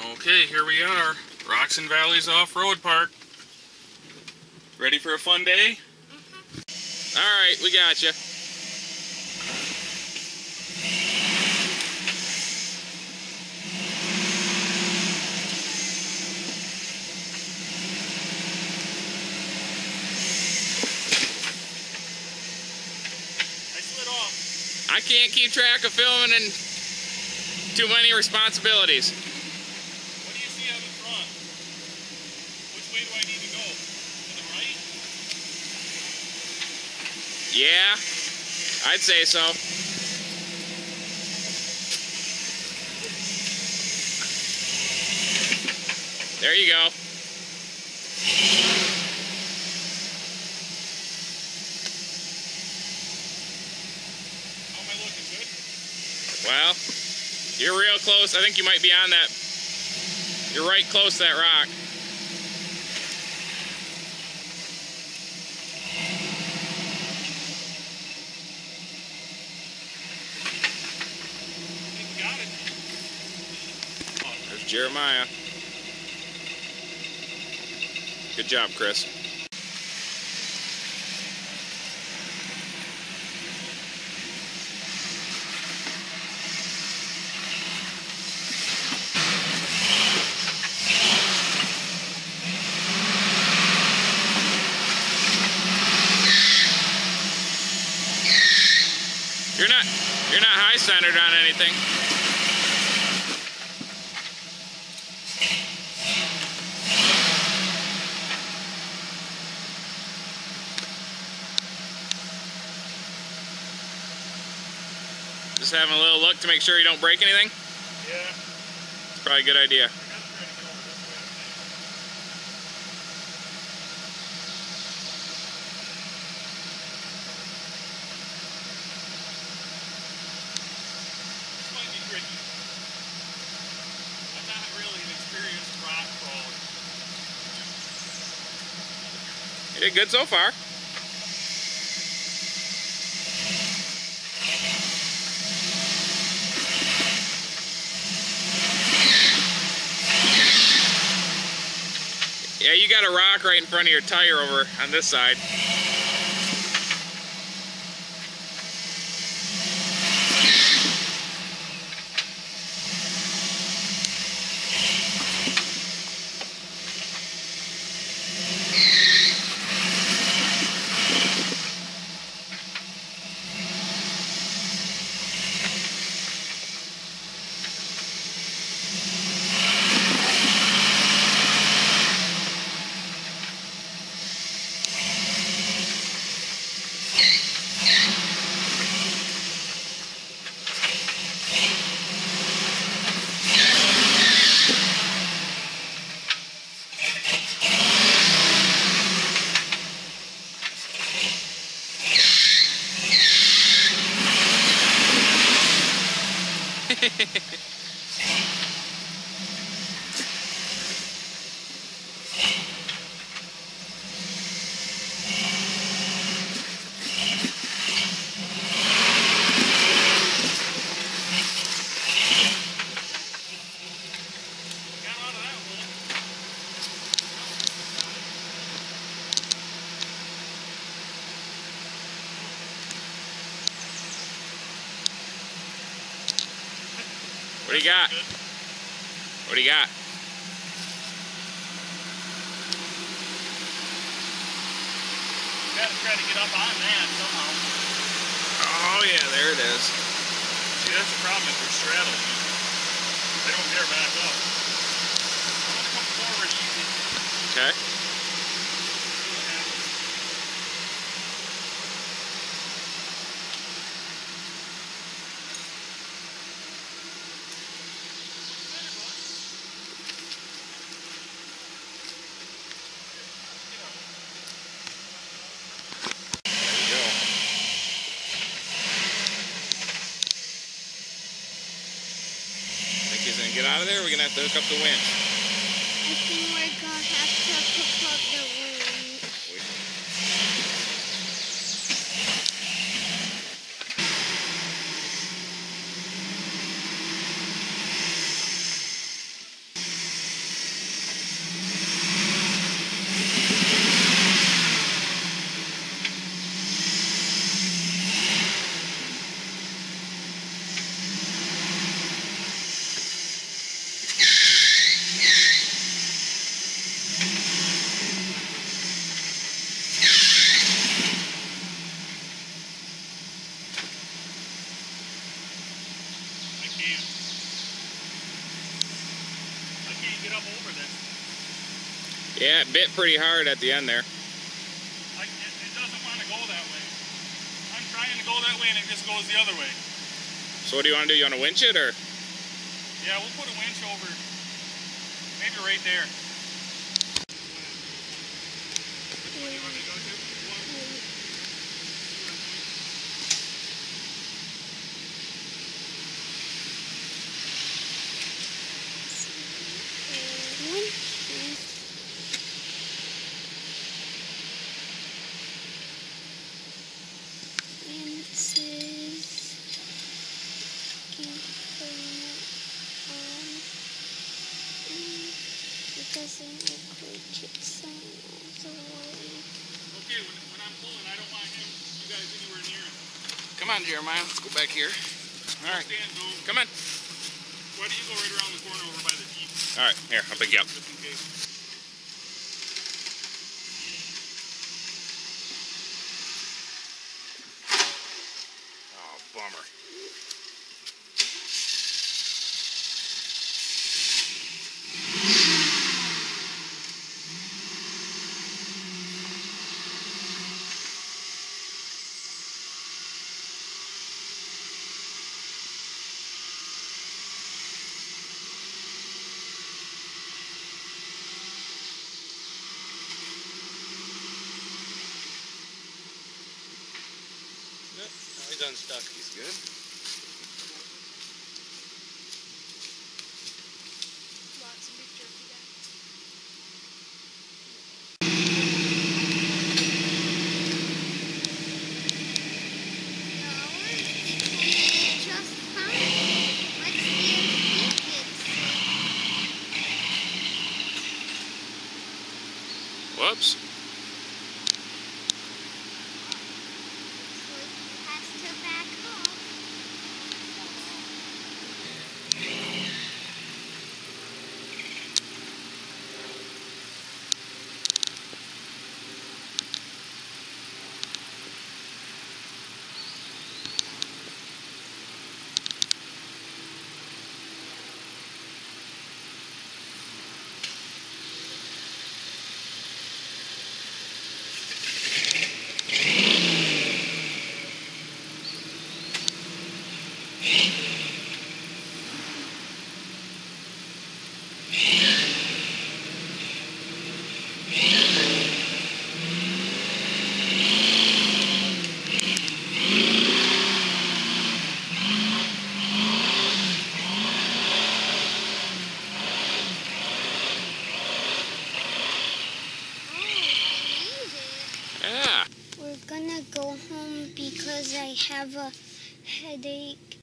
Okay, here we are. Rocks and Valleys Off-Road Park. Ready for a fun day? Mm-hmm. Alright, we got you. I slid off. I can't keep track of filming and too many responsibilities. What do you see out in front? Which way do I need to go? To the right? Yeah, I'd say so. There you go. How am I looking, good? Well, you're real close. I think you might be on that. You're right close to that rock. I think we got it. There's Jeremiah. Good job, Chris. You're not high centered on anything. Just having a little look to make sure you don't break anything? Yeah. It's probably a good idea. I'm not really an experienced rock crawler. You did good so far. Yeah, you got a rock right in front of your tire over on this side. What do you got? What do you got? Gotta try to get up on that somehow. Oh yeah, there it is. See, that's the problem if they're straddling. They don't dare back up. I'm gonna come forward easy. Okay. He's gonna get out of there, we're gonna have to hook up the winch. I think we're gonna have to hook up the winch. for this. Yeah, it bit pretty hard at the end there. It doesn't want to go that way. I'm trying to go that way and it just goes the other way. So what do you want to do? You want to winch it or? Yeah, we'll put a winch over. Maybe right there. Which one do you want me to go to? Doesn't look like it's on the way. Okay, when I'm pulling, I don't want you guys anywhere near it. Come on, Jeremiah. Let's go back here. All right. Come on. Why don't you go right around the corner over by the Jeep? All right. Here, I'll pick you up. Just in case. Oh, bummer. Yep, now he's unstuck. He's good. Lots of big jerky there. Just fine. Let's see if it's Whoops. has to back up. Yeah. We're gonna go home because I have a headache